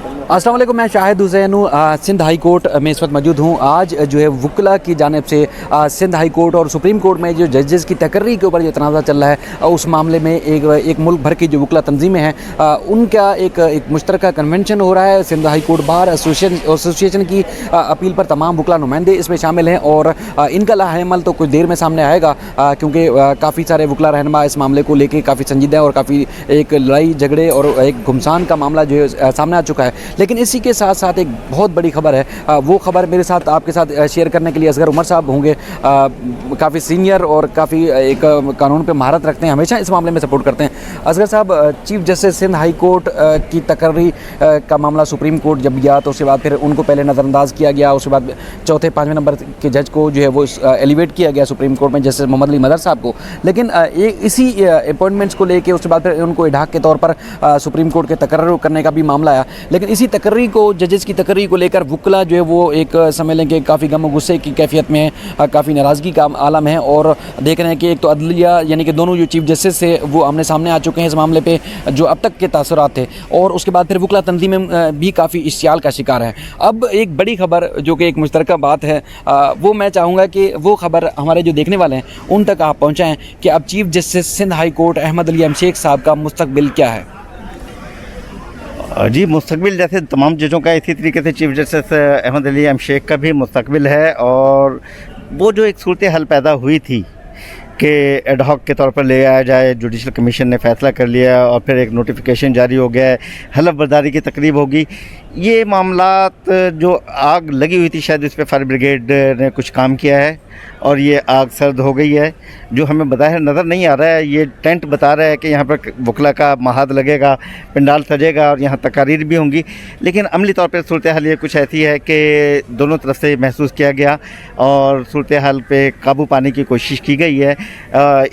अस्सलाम वालेकुम, मैं शाहिद हुसैन हूँ। सिंध हाई कोर्ट में इस वक्त मौजूद हूँ। आज जो है वुकला की जानिब से सिंध हाई कोर्ट और सुप्रीम कोर्ट में जो जजेस की तकर्री के ऊपर जो तनाज़ा चल रहा है, उस मामले में एक मुल्क भर की जो वुकला तंजीमें हैं उनका एक मुश्तरका कन्वेंशन हो रहा है। Sindh high court bar association की अपील पर तमाम वुकला नुमाइंदे इसमें शामिल हैं और इनका लाहेमल तो कुछ देर में सामने आएगा, क्योंकि काफ़ी सारे वुकला रहनुमा इस मामले को लेकर काफ़ी संजीदा है और काफ़ी एक लड़ाई झगड़े और एक घुमसान का मामला जो है सामने आ चुका है। लेकिन इसी के साथ साथ एक बहुत बड़ी खबर है, वो खबर मेरे साथ आपके साथ शेयर करने के लिए असगर उमर साहब होंगे। काफ़ी सीनियर और काफ़ी एक कानून पे महारत रखते हैं, हमेशा इस मामले में सपोर्ट करते हैं। असगर साहब, chief justice Sindh high court की तकर्री का मामला सुप्रीम कोर्ट जब गया तो उसके बाद फिर उनको पहले नज़रअंदाज किया गया, उसके बाद चौथे पाँचवें नंबर के जज को जो है वो एलिवेट किया गया सुप्रीम कोर्ट में, जस्टिस मोहम्मद अली मदर साहब को। लेकिन इसी अपॉइंटमेंट्स को लेकर उसके बाद फिर उनको इडाक के तौर पर सुप्रीम कोर्ट के तकर्र करने का भी मामला आया। लेकिन इसी तकर्री को, जजेस की तकर्री को लेकर वुकला जो है वो एक समझ लें कि काफ़ी गम और गुस्से की कैफियत में है, काफ़ी नाराज़गी का आलम है और देख रहे हैं कि एक तो अदलिया यानी कि दोनों जो चीफ जस्टिस से वो आमने सामने आ चुके हैं इस मामले पे, जो अब तक के तासुरात थे, और उसके बाद फिर वुकला तंजीमें भी काफ़ी इश्तियाल का शिकार है। अब एक बड़ी खबर जो कि एक मुश्तरका बात है, वो मैं चाहूँगा कि वो खबर हमारे जो देखने वाले हैं उन तक आप पहुँचाएँ कि अब chief justice Sindh high court Ahmed Ali M Shaikh साहब का मुस्तकबिल क्या है। जी, मुस्तकबिल जैसे तमाम जजों का इसी तरीके से chief justice Ahmed Ali M Shaikh का भी मुस्तकबिल है। और वो जो एक सूरत हाल पैदा हुई थी कि एडहॉक के तौर पर ले आया जाए, जुडिशल कमीशन ने फ़ैसला कर लिया और फिर एक नोटिफिकेशन जारी हो गया है, हलफ बर्दारी की तकरीब होगी। ये मामलात जो आग लगी हुई थी, शायद इस पर फायर ब्रिगेड ने कुछ काम किया है और ये आग सर्द हो गई है। जो हमें बज़ाहिर नज़र नहीं आ रहा है, ये टेंट बता रहा है कि यहाँ पर वुकला का महाद लगेगा, पंडाल सजेगा और यहाँ तकारीर भी होंगी। लेकिन अमली तौर पर सूरत हाल ये कुछ ऐसी है कि दोनों तरफ से महसूस किया गया और सूरत हाल पे काबू पाने की कोशिश की गई है।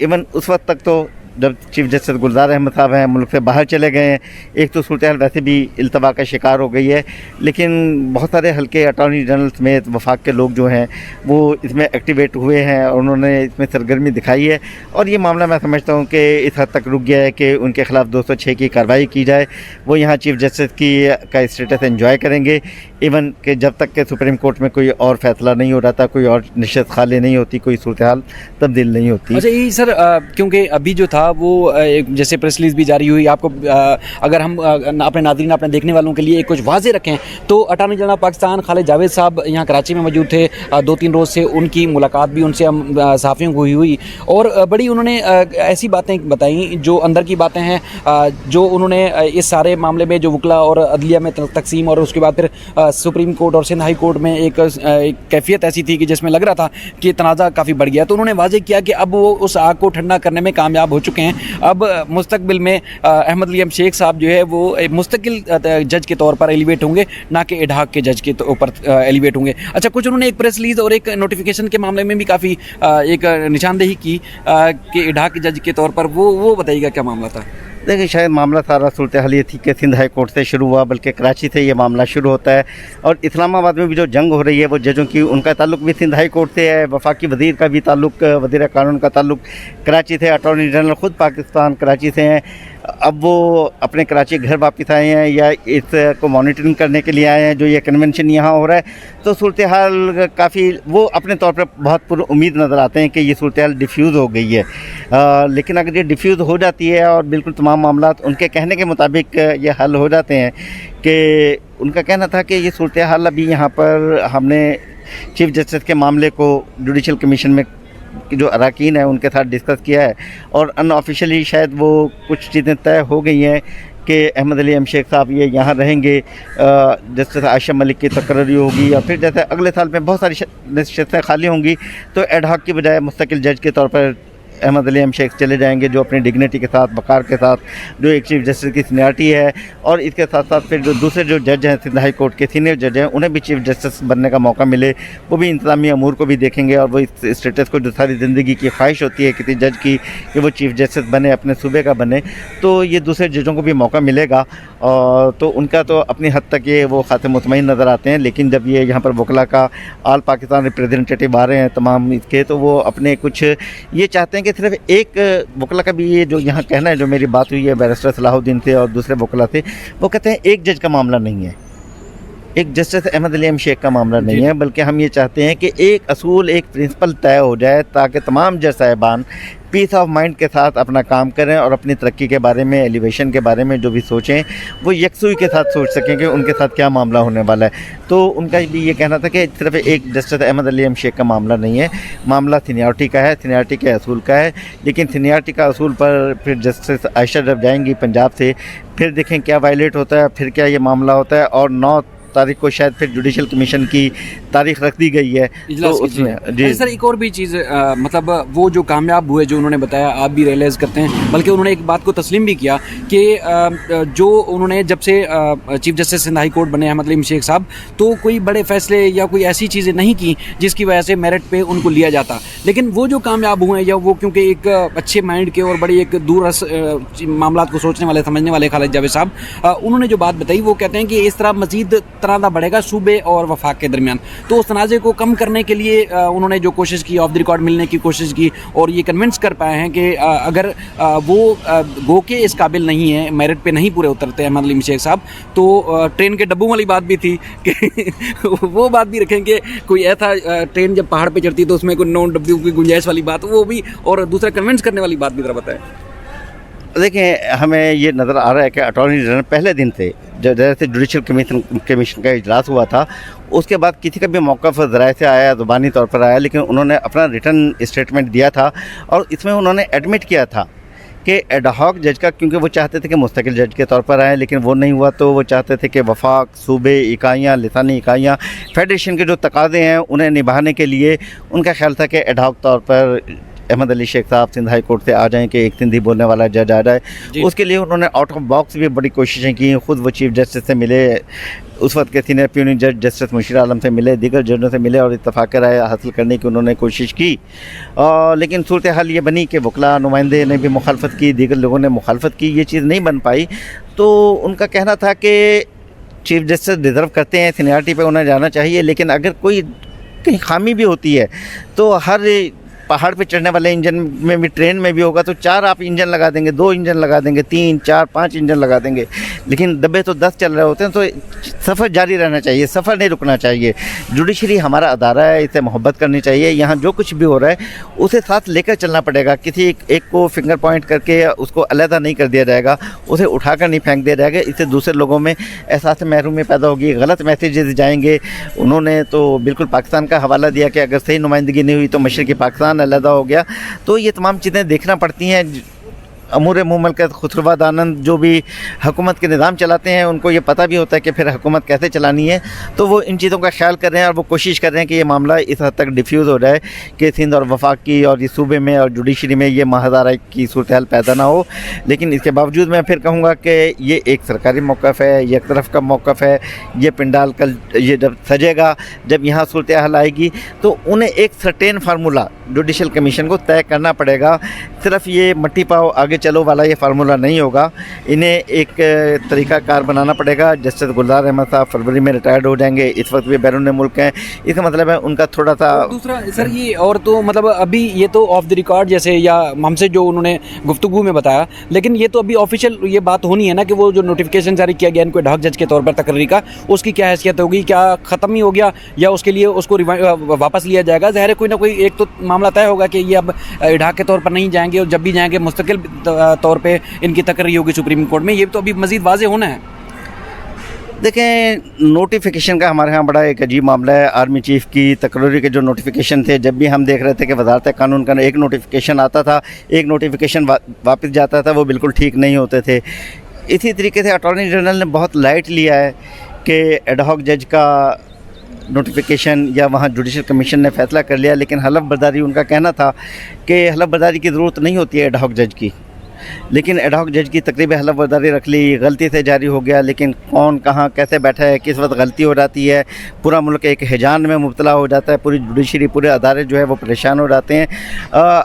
इवन उस वक्त तक तो जब चीफ जस्टिस गुलजार अहमद साहब हैं मुल्क से बाहर चले गए हैं, एक तो सूरत हाल वैसे भी इल्तवा का शिकार हो गई है, लेकिन बहुत सारे हल्के अटॉर्नी जनरल समेत वफाक के लोग जो हैं वो इसमें एक्टिवेट हुए हैं और उन्होंने इसमें सरगर्मी दिखाई है। और ये मामला मैं समझता हूँ कि इस हद तक रुक गया है कि उनके ख़िलाफ़ 206 की कार्रवाई की जाए। वो यहाँ चीफ जस्टिस का स्टेटस एंजॉय करेंगे, इवन कि जब तक के सुप्रीम कोर्ट में कोई और फैसला नहीं हो रहा था, कोई और निश्चित खाली नहीं होती, कोई सूरत हाल तब्दील नहीं होती। अच्छा, ये सर क्योंकि अभी जो था वो जैसे प्रेस रिलीज भी जारी हुई, आपको अगर हम अपने नाज़रीन, अपने देखने वालों के लिए कुछ वाज़े रखें तो अटॉर्नी जनरल पाकिस्तान खालिद जावेद साहब यहाँ कराची में मौजूद थे। 2-3 रोज़ से उनकी मुलाकात भी उनसे सहाफ़ियों को हुई और बड़ी उन्होंने ऐसी बातें बताई जो अंदर की बातें हैं, जो उन्होंने इस सारे मामले में जो वुकला और अदलिया में तकसीम और उसके बाद फिर सुप्रीम कोर्ट और सिंध हाई कोर्ट में एक कैफियत ऐसी थी कि जिसमें लग रहा था कि तनाज़ा काफ़ी बढ़ गया। तो उन्होंने वाज़े किया कि अब वो उस आग को ठंडा करने में कामयाब हो चुके हैं। अब मुस्तकबिल में अहमद अली एम शेख साहब जो है वो मुस्तकिल जज के तौर पर एलिवेट होंगे, ना कि इडाक के जज के ऊपर एलिवेट होंगे। अच्छा, कुछ उन्होंने एक प्रेस रिलीज और एक नोटिफिकेशन के मामले में भी काफ़ी एक निशानदेही की कि इडाक के जज के तौर पर, वो बताइएगा क्या मामला था। देखिए, शायद मामला सारा सूरत हाल ये थी कि सिंध हाई कोर्ट से शुरू हुआ, बल्कि कराची से ये मामला शुरू होता है। और इस्लामाबाद में भी जो जंग हो रही है वो जजों की, उनका ताल्लुक भी सिंध हाई कोर्ट से है। वफाकी वज़ीर का भी ताल्लुक, वज़ीर कानून का ताल्लुक कराची से, अटॉर्नी जनरल ख़ुद पाकिस्तान कराची से हैं। अब वो अपने कराची घर वापस आए हैं या इसको मॉनिटरिंग करने के लिए आए हैं जो ये कन्वेंशन यहाँ हो रहा है। तो सूरत हाल काफ़ी, वो अपने तौर पर बहुत पुरुम्मीद नज़र आते हैं कि ये सूरत हाल डिफ्यूज़ हो गई है। लेकिन अगर ये डिफ्यूज़ हो जाती है और बिल्कुल तमाम मामला उनके कहने के मुताबिक ये हल हो जाते हैं, कि उनका कहना था कि ये सूरत हाल अभी यहाँ पर हमने चीफ जस्टिस के मामले को जुडिशल कमीशन में जो अरकान है उनके साथ डिस्कस किया है और अनऑफिशियली शायद वो कुछ चीज़ें तय हो गई हैं कि अहमद अली एम शेख साहब ये यहाँ रहेंगे। जस्टिस आयशा मलिक की तकर्री होगी और फिर जैसे अगले साल में बहुत सारी नशिस्तें खाली होंगी तो एडहॉक की बजाय मुस्तकिल जज के तौर पर अहमद अली एम शेख चले जाएंगे, जो अपनी डिग्निटी के साथ, वक़ार के साथ, जो एक चीफ जस्टिस की सीनियरिटी है। और इसके साथ साथ फिर जो दूसरे जो जज हैं सिंध हाई कोर्ट के सीनियर जज हैं, उन्हें भी चीफ जस्टिस बनने का मौका मिले, वो भी इंतज़ामी अमूर को भी देखेंगे और वो इस स्टेटस को, जो सारी ज़िंदगी की ख्वाहिश होती है किसी जज की कि वो चीफ जस्टिस बने, अपने सूबे का बने, तो ये दूसरे जजों को भी मौका मिलेगा। और तो उनका तो अपनी हद तक ये वो खासे मुतमईन नज़र आते हैं। लेकिन जब ये यहाँ पर वकला का ऑल पाकिस्तान रिप्रेजेंटेटिव आ रहे हैं तमाम इसके, तो वो अपने कुछ ये चाहते हैं कि कि सिर्फ एक वकला का भी ये जो यहाँ कहना है, जो मेरी बात हुई है बैरिस्टर सलाहुद्दीन से और दूसरे वकला से, वो कहते हैं एक जज का मामला नहीं है, एक जस्टिस अहमद अली शेख का मामला नहीं है, बल्कि हम ये चाहते हैं कि एक असूल, एक प्रिंसिपल तय हो जाए ताकि तमाम जज साहिबान पीस ऑफ माइंड के साथ अपना काम करें और अपनी तरक्की के बारे में, एलिवेशन के बारे में जो भी सोचें वो यकसुई के साथ सोच सकें कि उनके साथ क्या मामला होने वाला है। तो उनका भी ये कहना था कि सिर्फ एक जस्टिस अहमद अली शेख का मामला नहीं है, मामला सीनियरिटी का है, सीनियरिटी के असूल का है। लेकिन सीनियरिटी का असूल पर फिर जस्टिस आयशा जब जाएंगी पंजाब से, फिर देखें क्या वायलेट होता है, फिर क्या ये मामला होता है। और 9 तारीख को शायद फिर जुडिशल कमीशन की तारीख रख दी गई है, तो उसमें जी सर एक और भी चीज़, मतलब वो जो कामयाब हुए, जो उन्होंने बताया, आप भी रियलाइज़ करते हैं, बल्कि उन्होंने एक बात को तस्लीम भी किया कि जो उन्होंने जब से chief justice Sindh high court बने अहमद अली शेख साहब, तो कोई बड़े फैसले या कोई ऐसी चीज़ें नहीं की जिसकी वजह से मेरिट पे उनको लिया जाता। लेकिन वो जो कामयाब हुए, या वो क्योंकि एक अच्छे माइंड के और बड़ी एक दूरस मामला को सोचने वाले, समझने वाले खालिद जावेद साहब, उन्होंने जो बात बताई वो कहते हैं कि इस तरह मजीद तनाज़ा बढ़ेगा सूबे और वफाक के दरमियान। तो उस तनाज़े को कम करने के लिए उन्होंने जो कोशिश की, ऑफ द रिकॉर्ड मिलने की कोशिश की, और ये कन्विंस कर पाए हैं कि अगर वो गो के इस काबिल नहीं है, मेरिट पे नहीं पूरे उतरते अहमद अली शेख साहब, तो ट्रेन के डब्बों वाली बात भी थी कि वो बात भी रखें कि कोई ऐसा ट्रेन जब पहाड़ पे चढ़ती तो उसमें कोई 9 डब्बों की गुंजाइश वाली बात, वो भी, और दूसरा कन्विंस करने वाली बात भी ज़रा बताएं। देखें, हमें ये नज़र आ रहा है कि अटॉर्नी जनरल पहले दिन से, जैसे जुडिशल कमीशन का इजलास हुआ था, उसके बाद किसी का भी मौक़िफ़ ज़राए से आया, ज़ुबानी तौर पर आया, लेकिन उन्होंने अपना रिटर्न स्टेटमेंट दिया था और इसमें उन्होंने एडमिट किया था कि एडहॉक जज का, क्योंकि वो चाहते थे कि मुस्तकिल जज के तौर पर आए, लेकिन वो नहीं हुआ, तो वो चाहते थे कि वफाक, सूबे, इकाइयाँ, लिसानी इकाइयाँ, फेडरेशन के जो तकाज़े हैं उन्हें निभाने के लिए उनका ख्याल था कि एडहॉक तौर पर अहमद अली शेख साहब सिंध हाई कोर्ट से आ जाएं कि एक सिंधी बोलने वाला जज आ जाए। उसके लिए उन्होंने आउट ऑफ बॉक्स भी बड़ी कोशिशें की। ख़ुद वो चीफ जस्टिस से मिले, उस वक्त के सीनियर प्यूनिंग जज जस्टिस मुशीर आलम से मिले, दीगर जजों से मिले और इत्तफाक राय हासिल करने की उन्होंने कोशिश की। लेकिन सूरत हाल ये बनी कि वकला नुमाइंदे ने भी मुखालफत की, दीगर लोगों ने मुखालफत की, ये चीज़ नहीं बन पाई। तो उनका कहना था कि चीफ जस्टिस डिज़र्व करते हैं, सीनियरिटी पे उन्हें जाना चाहिए, लेकिन अगर कोई कहीं खामी भी होती है तो हर पहाड़ पे चढ़ने वाले इंजन में भी, ट्रेन में भी होगा तो 4 आप इंजन लगा देंगे, 2 इंजन लगा देंगे, 3, 4, 5 इंजन लगा देंगे, लेकिन डब्बे तो 10 चल रहे होते हैं। तो सफ़र जारी रहना चाहिए, सफ़र नहीं रुकना चाहिए। जुडिशरी हमारा अदारा है, इसे मोहब्बत करनी चाहिए। यहाँ जो कुछ भी हो रहा है उसे साथ लेकर चलना पड़ेगा। किसी एक को फिंगर पॉइंट करके उसको अलहदा नहीं कर दिया जाएगा, उसे उठाकर नहीं फेंक दिया जाएगा। इससे दूसरे लोगों में एहसास महरूमी पैदा होगी, गलत मैसेजेस जाएंगे। उन्होंने तो बिल्कुल पाकिस्तान का हवाला दिया कि अगर सही नुमाइंदगी नहीं हुई तो मशरक़ी पाकिस्तान अलहदा हो गया। तो ये तमाम चीज़ें देखना पड़ती हैं। अमूर मुमलकत खुसरवा दानंद जो भी हुकूमत के निज़ाम चलाते हैं, उनको ये पता भी होता है कि फिर हुकूमत कैसे चलानी है। तो वो इन चीज़ों का ख्याल कर रहे हैं और वो कोशिश कर रहे हैं कि ये मामला इस हद तक डिफ्यूज़ हो जाए कि सिंध और वफाक की और इस सूबे में और जुडिशरी में ये महादारा की सूरत हाल पैदा ना हो। लेकिन इसके बावजूद मैं फिर कहूँगा कि ये एक सरकारी मौक़िफ़ है, ये एक तरफ का मौक़िफ़ है। ये पिंडाल कल ये जब सजेगा, जब यहाँ सूरत हाल आएगी, तो उन्हें एक सर्टेन फार्मूला जुडिशल कमीशन को तय करना पड़ेगा। सिर्फ ये मट्टी पाओ आगे चलो वाला ये फार्मूला नहीं होगा। इन्हें एक तरीक़ाकार बनाना पड़ेगा। जस्टिस गुलजार अहमद साहब फरवरी में रिटायर्ड हो जाएंगे, इस वक्त भी बैरून मुल्क हैं। इसका मतलब है उनका थोड़ा सा दूसरा सर ये, और तो मतलब अभी ये तो ऑफ द रिकॉर्ड जैसे या हमसे जो उन्होंने गुफ्तगू में बताया, लेकिन ये तो अभी ऑफिशियल ये बात होनी है ना कि वो जो नोटिफिकेशन जारी किया गया इनको एडहॉक जज के तौर पर तकर्री का, उसकी क्या हैसियत होगी, क्या ख़त्म ही हो गया या उसके लिए उसको वापस लिया जाएगा? ज़ाहिर है कोई ना कोई एक तो मामला तय होगा कि ये अब एडहॉक के तौर पर नहीं जाएंगे और जब भी जाएंगे मुस्तकिल तौर पे इनकी तकर्री होगी सुप्रीम कोर्ट में। ये तो अभी मज़ीद वाज़े होना है। देखें, नोटिफिकेशन का हमारे यहाँ बड़ा एक अजीब मामला है। आर्मी चीफ़ की तकरीर के जो नोटिफिकेशन थे, जब भी हम देख रहे थे कि वज़ारत कानून का एक नोटिफिकेशन आता था, एक नोटिफिकेशन वापस जाता था, वो बिल्कुल ठीक नहीं होते थे। इसी तरीके से अटॉर्नी जनरल ने बहुत लाइट लिया है कि एडहॉक जज का नोटिफिकेशन या वहाँ जुडिशल कमीशन ने फ़ैसला कर लिया, लेकिन हलफ बर्दारी, उनका कहना था कि हलफ बर्दारी की ज़रूरत नहीं होती है एडहॉक जज की। लेकिन एडहॉक जज की तकरीबन हलफ बर्दारी रख ली, गलती से जारी हो गया, लेकिन कौन कहाँ कैसे बैठा है, किस वक्त गलती हो जाती है, पूरा मुल्क एक हिजान में मुब्तला हो जाता है। पूरी जुडिशरी, पूरे अदारे जो है वो परेशान हो जाते हैं।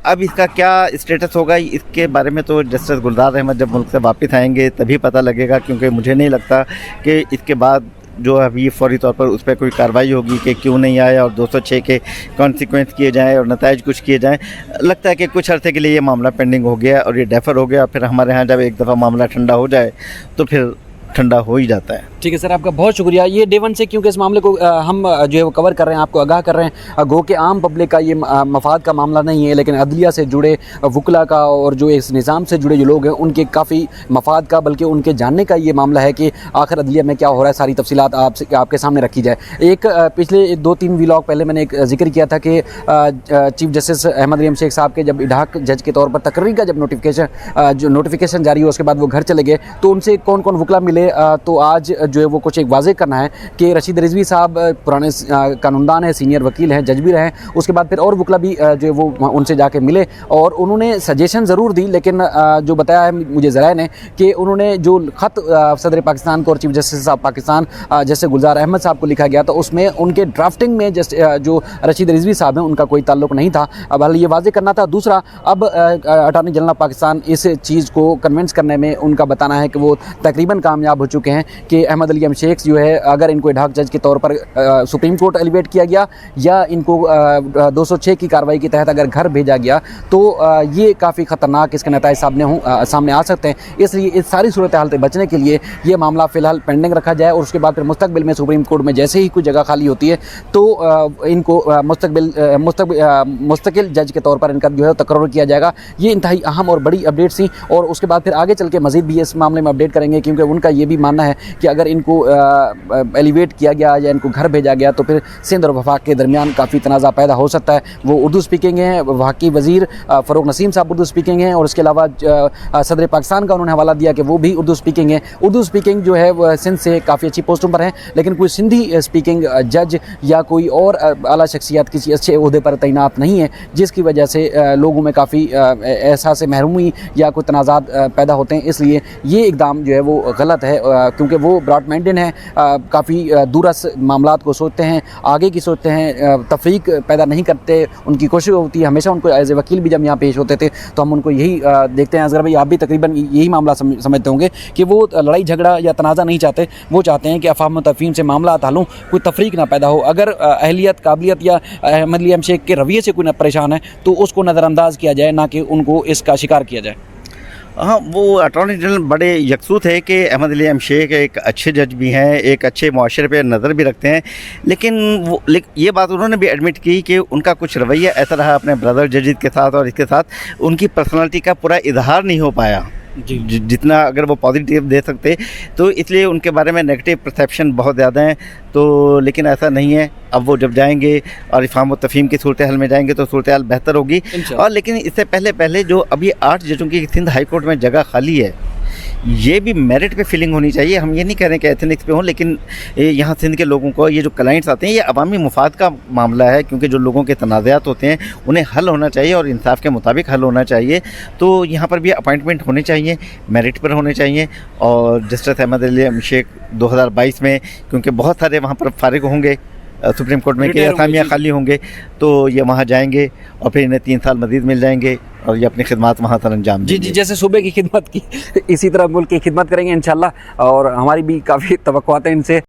अब इसका क्या स्टेटस होगा, इसके बारे में तो जस्टिस गुलजार अहमद जब मुल्क से वापस आएंगे तभी पता लगेगा, क्योंकि मुझे नहीं लगता कि इसके बाद जो अभी फौरी तौर पर उस पर कोई कार्रवाई होगी कि क्यों नहीं आया और 206 के कॉन्सिक्वेंस किए जाएँ और नताइज कुछ किए जाएँ। लगता है कि कुछ अर्से के लिए ये मामला पेंडिंग हो गया और ये डेफर हो गया। फिर हमारे यहाँ जब एक दफ़ा मामला ठंडा हो जाए तो फिर ठंडा हो ही जाता है। ठीक है सर, आपका बहुत शुक्रिया। ये डे वन से क्योंकि इस मामले को हम जो है वो कवर कर रहे हैं, आपको आगाह कर रहे हैं। गो के आम पब्लिक का ये मफाद का मामला नहीं है, लेकिन अदलिया से जुड़े वकला का और जो इस निज़ाम से जुड़े जो लोग हैं उनके काफ़ी मफाद का, बल्कि उनके जानने का ये मामला है कि आखिर अदलिया में क्या हो रहा है। सारी तफसीलात आपके सामने रखी जाए। एक पिछले 2-3 व्लॉग पहले मैंने एक जिक्र किया था कि चीफ जस्टिस अहमद अली शेख साहब के जब इडाक जज के तौर पर तकर्री का जब नोटिफिकेशन जारी हुआ उसके बाद वो घर चले गए, तो उनसे कौन कौन वकला मिले। तो आज जो है वो कुछ एक वाज़ेह करना है कि रशीद रिजवी साहब पुराने कानूनदान हैं, सीनियर वकील हैं, जज भी रहे हैं। उसके बाद फिर और वकला भी जो है वो उनसे जाके मिले और उन्होंने सजेशन ज़रूर दी, लेकिन जो बताया है मुझे ज़राए ने कि उन्होंने जो ख़त सदर पाकिस्तान को और चीफ जस्टिस साहब पाकिस्तान जैसे गुलजार अहमद साहब को लिखा गया, तो उसमें उनके ड्राफ्टिंग में जो रशीद रिजवी साहब हैं उनका कोई ताल्लुक नहीं था। अब हाल ये वाज़ेह करना था। दूसरा, अब अटॉर्नी जनरल पाकिस्तान इस चीज़ को कन्विंस करने में उनका बताना है कि वो तकरीबन कामयाब हो चुके हैं कि अहमद अली शेख जो है, अगर इनको इडाक जज के तौर पर सुप्रीम कोर्ट एलिवेट किया गया या इनको 206 की कार्रवाई के तहत अगर घर भेजा गया, तो ये काफ़ी ख़तरनाक इसके नताइज सामने आ सकते हैं। इसलिए इस सारी सूरत हाल से बचने के लिए ये मामला फ़िलहाल पेंडिंग रखा जाए और उसके बाद फिर मुस्तकबिल में सुप्रीम कोर्ट में जैसे ही कोई जगह खाली होती है तो इनको मुस्तकिल जज के तौर पर इनका जो है तकर्रुर किया जाएगा। ये इंतहाई अहम और बड़ी अपडेट्स थी और उसके बाद फिर आगे चल के मज़ीद भी इस मामले में अपडेट करेंगे, क्योंकि उनका ये भी मानना है कि अगर इनको एलिवेट किया गया या इनको घर भेजा गया तो फिर सिंध और वफाक के दरमियान काफ़ी तनाज़ा पैदा हो सकता है। वो उर्दू स्पीकिंग हैं, वफाकी वज़ीर फ़रूक नसीम साहब उर्दू स्पीकिंग हैं और इसके अलावा सदर पाकिस्तान का उन्होंने हवाला दिया कि वो भी उर्दू स्पीकिंग है। उर्दू स्पीकिंग जो है वह सिंध से काफ़ी अच्छी पोस्टों पर है, लेकिन कोई सिंधी स्पीकिंग जज या कोई और आला शख्सियत किसी अच्छे ओहदे पर तैनात नहीं है, जिसकी वजह से लोगों में काफ़ी एहसास महरूमी या कोई तनाज़ात पैदा होते हैं। इसलिए ये इक़दाम जो है वो गलत है, क्योंकि वो ब्रॉड माइंडेड हैं, काफ़ी दूरस मामलात को सोचते हैं, आगे की सोचते हैं, तफरीक पैदा नहीं करते। उनकी कोशिश होती है हमेशा, उनको एज ए वकील भी जब यहाँ पेश होते थे तो हम उनको यही देखते हैं। असगर भाई, आप भी तकरीबन यही मामला समझते होंगे कि वो लड़ाई झगड़ा या तनाज़ा नहीं चाहते, वो चाहते हैं कि अफ़ाम तफ़हीम से मामला हल हों, कोई तफरीक ना पैदा हो। अगर अहलियत, काबिलियत या अहमद अली शेख के रवैये से कोई न परेशान है तो उसको नज़रअंदाज किया जाए, ना कि उनको इसका शिकार किया जाए। हाँ, वो अटॉर्नी जनरल बड़े यकसूद है कि अहमद अली शेख एक अच्छे जज भी हैं, एक अच्छे मुआशरे पे नज़र भी रखते हैं, लेकिन ये बात उन्होंने भी एडमिट की कि उनका कुछ रवैया ऐसा रहा अपने ब्रदर जजीद के साथ और इसके साथ उनकी पर्सनालिटी का पूरा इजहार नहीं हो पाया जितना अगर वो पॉजिटिव दे सकते, तो इसलिए उनके बारे में नेगेटिव परसेप्शन बहुत ज़्यादा हैं। तो लेकिन ऐसा नहीं है, अब वो जब जाएंगे और इफ़ाम व तफ़हीम की सूरत हाल में जाएंगे तो सूरत हाल बेहतर होगी। और लेकिन इससे पहले जो अभी 8 जजों की सिंध हाई कोर्ट में जगह खाली है, ये भी मेरिट पे फिलिंग होनी चाहिए। हम ये नहीं कह रहे कि एथनिक्स पे हों, लेकिन यहाँ सिंध के लोगों को, ये जो क्लाइंट्स आते हैं, ये अवामी मुफाद का मामला है, क्योंकि जो लोगों के तनाज़ात होते हैं उन्हें हल होना चाहिए और इंसाफ के मुताबिक हल होना चाहिए। तो यहाँ पर भी अपॉइंटमेंट होने चाहिए, मेरिट पर होने चाहिए। और जस्टिस अहमद अली शेख 2022 में, क्योंकि बहुत सारे वहाँ पर फारिग होंगे सुप्रीम कोर्ट में, के असामियाँ खाली होंगे, तो ये वहाँ जाएंगे और फिर इन्हें 3 साल मज़ीद मिल जाएंगे और ये अपनी खिदमत वहाँ पर अंजाम देंगे। जी, जैसे सूबे की खिदमत की इसी तरह मुल्क की खिदमत करेंगे इंशाल्लाह, और हमारी भी काफ़ी तवक्कुआत हैं इनसे।